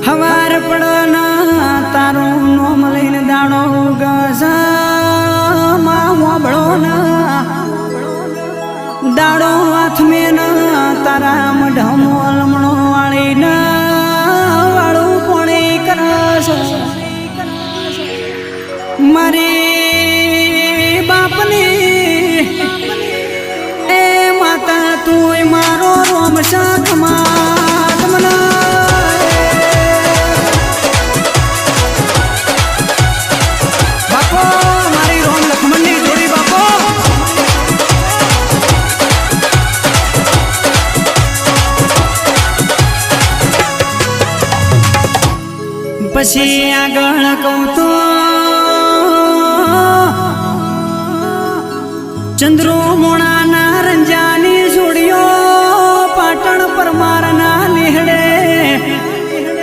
હવાર પડો ના તારું નોમ લઈને દાણો ગસમાં મોબળો ના દાડો હાથ મેં તારા મઢમો લમણો વાળી ના વાળું કોણે કરશ મારી બાપની એ માતા તું મારો રોમ શાખમાં તમના પછી આગળ કહું તો ચંદ્રો મોણા ના રંજા